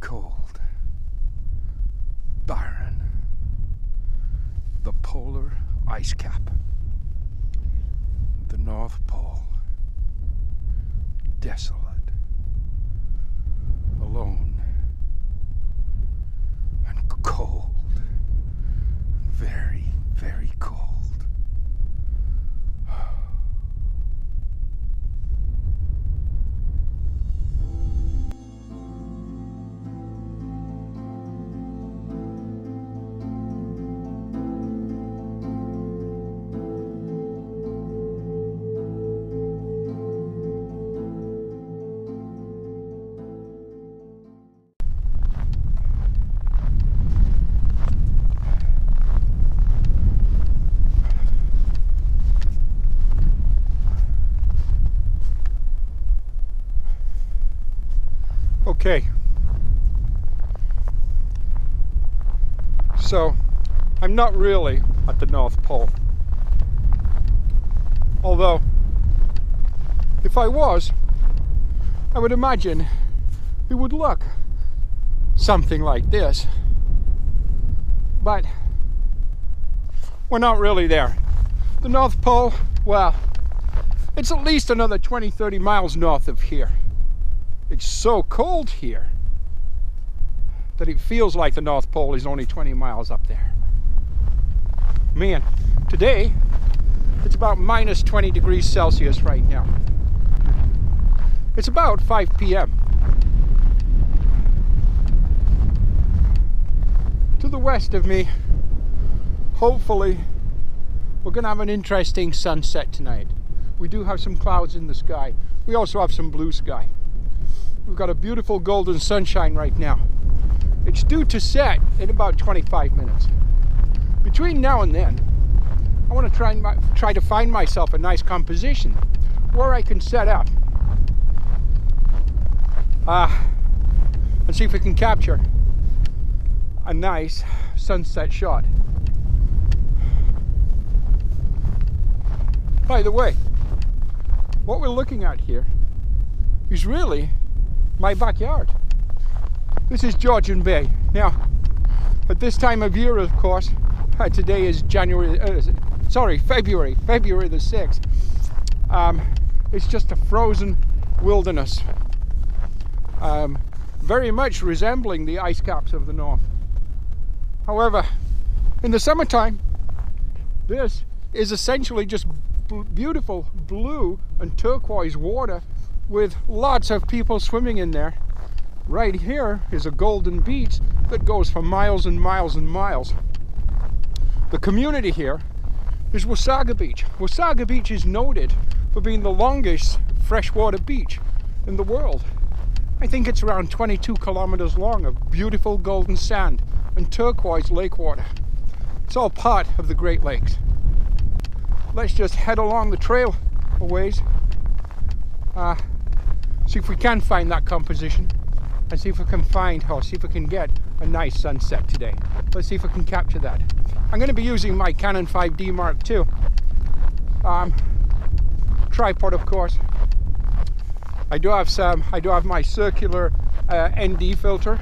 cold, barren, the polar ice cap, the North Pole, desolate, alone, and cold, very, very cold. Okay, so I'm not really at the North Pole, although if I was, I would imagine it would look something like this, but we're not really there. The North Pole, well, it's at least another 20-30 miles north of here. It's so cold here that it feels like the North Pole is only 20 miles up there. Man, today it's about minus 20 degrees Celsius right now. It's about 5 p.m. To the west of me, hopefully, we're going to have an interesting sunset tonight. We do have some clouds in the sky. We also have some blue sky. We've got a beautiful golden sunshine right now. It's due to set in about 25 minutes. Between now and then, I want to try to find myself a nice composition where I can set up and see if we can capture a nice sunset shot. By the way, what we're looking at here is really my backyard. This is Georgian Bay. Now, at this time of year, of course, today is February the 6th. It's just a frozen wilderness, very much resembling the ice caps of the north. However, in the summertime, this is essentially just beautiful blue and turquoise water with lots of people swimming in there. Right here is a golden beach that goes for miles and miles and miles. The community here is Wasaga Beach. Wasaga Beach is noted for being the longest freshwater beach in the world. I think it's around 22 kilometers long of beautiful golden sand and turquoise lake water. It's all part of the Great Lakes. Let's just head along the trail a ways. See if we can find that composition and see if we can see if we can get a nice sunset today. Let's see if we can capture that. I'm going to be using my Canon 5D Mark II tripod, of course. I do have my circular ND filter.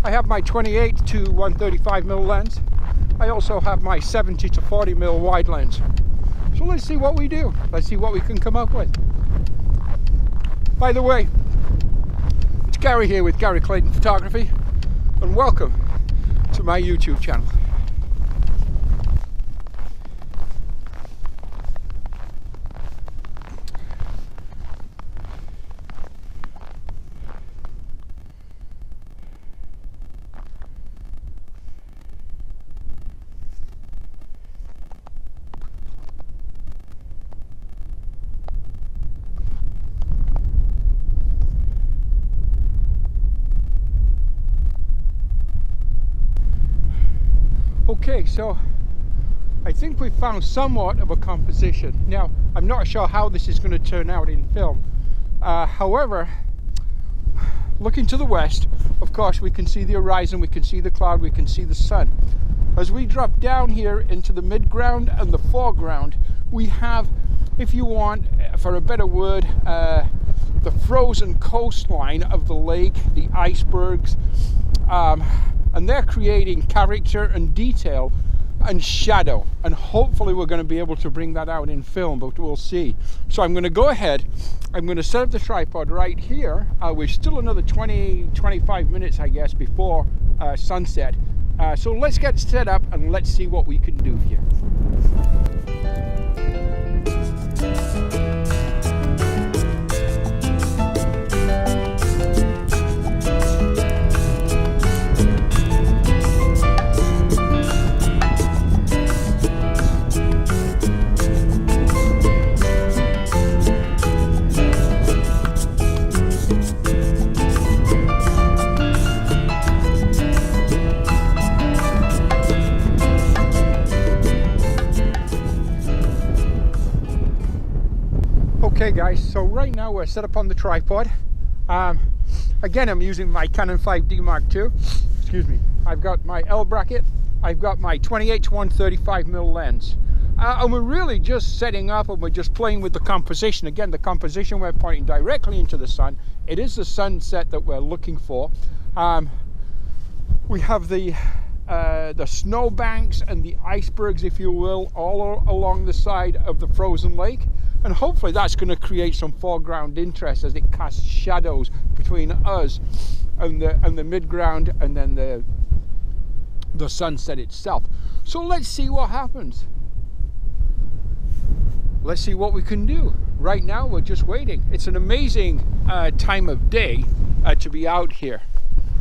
I have my 28 to 135mm lens. I also have my 70 to 40mm wide lens. So let's see what we do. Let's see what we can come up with. By the way, it's Gary here with Gary Clayton Photography, and welcome to my YouTube channel. Okay, so I think we've found somewhat of a composition. Now, I'm not sure how this is going to turn out in film. However, looking to the west, of course, we can see the horizon, we can see the cloud, we can see the sun. As we drop down here into the mid-ground and the foreground, we have, if you want, for a better word, the frozen coastline of the lake, the icebergs, and they're creating character and detail and shadow, and hopefully we're going to be able to bring that out in film, but we'll see. So I'm going to go ahead, I'm going to set up the tripod right here. We're still another 20-25 minutes, I guess, before sunset. So let's get set up and let's see what we can do here. Okay guys, so right now we're set up on the tripod. Again, I'm using my Canon 5D Mark II. Excuse me. I've got my L bracket. I've got my 28-1 35mm lens. And we're really just setting up and we're just playing with the composition. Again, the composition, we're pointing directly into the sun. It is the sunset that we're looking for. We have the snowbanks and the icebergs, if you will, all along the side of the frozen lake. And hopefully that's going to create some foreground interest as it casts shadows between us and the midground and then the sunset itself. So let's see what happens. Let's see what we can do. Right now we're just waiting. It's an amazing time of day to be out here.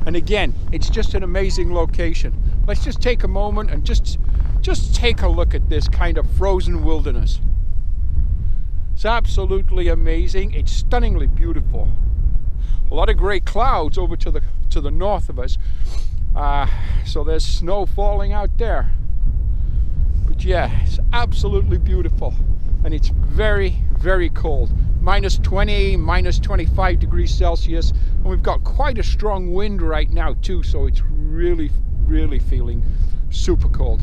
And again, it's just an amazing location. Let's just take a moment and just take a look at this kind of frozen wilderness. It's absolutely amazing. It's stunningly beautiful. A lot of gray clouds over to the north of us. So there's snow falling out there. But yeah, it's absolutely beautiful. And it's very, very cold. -20, -25 degrees Celsius. And we've got quite a strong wind right now too. So it's really, really feeling super cold.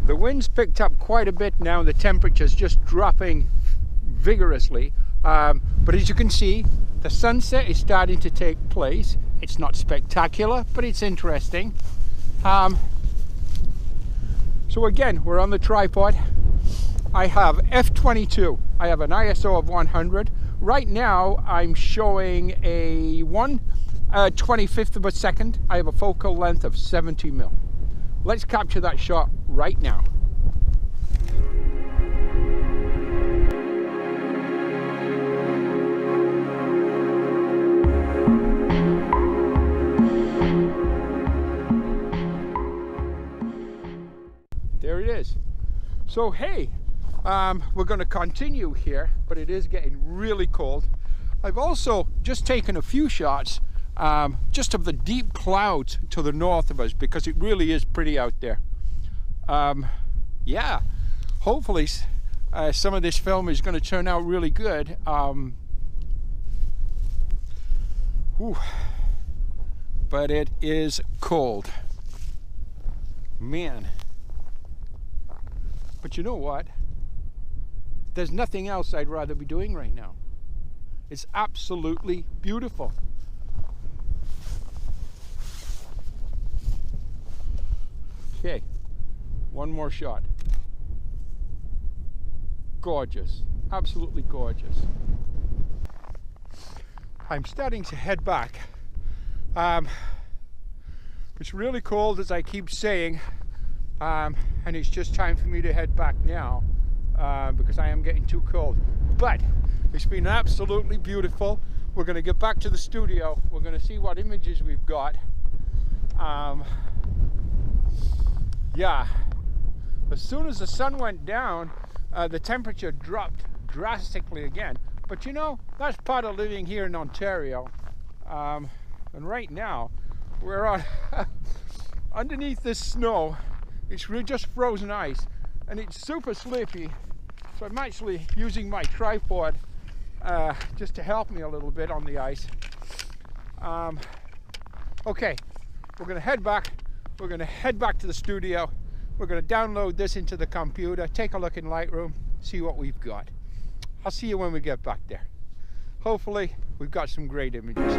The wind's picked up quite a bit now, the temperature's just dropping vigorously, but as you can see, the sunset is starting to take place. It's not spectacular, but it's interesting. So again, we're on the tripod. I have f/22. I have an ISO of 100. Right now I'm showing a 1/25 of a second. I have a focal length of 70mm. Let's capture that shot right now. So hey, we're going to continue here, but it is getting really cold. I've also just taken a few shots just of the deep clouds to the north of us, because it really is pretty out there. Yeah, hopefully some of this film is going to turn out really good. But it is cold, man. But you know what? There's nothing else I'd rather be doing right now. It's absolutely beautiful. Okay, one more shot. Gorgeous, absolutely gorgeous. I'm starting to head back. It's really cold, as I keep saying, and it's just time for me to head back now because I am getting too cold. But it's been absolutely beautiful. We're going to get back to the studio. We're going to see what images we've got. Yeah, as soon as the sun went down, the temperature dropped drastically again. But you know, that's part of living here in Ontario. And right now, we're on underneath this snow. It's really just frozen ice, and it's super slippy. So I'm actually using my tripod just to help me a little bit on the ice. Okay, we're going to head back. We're going to head back to the studio. We're going to download this into the computer, take a look in Lightroom, see what we've got. I'll see you when we get back there. Hopefully, we've got some great images.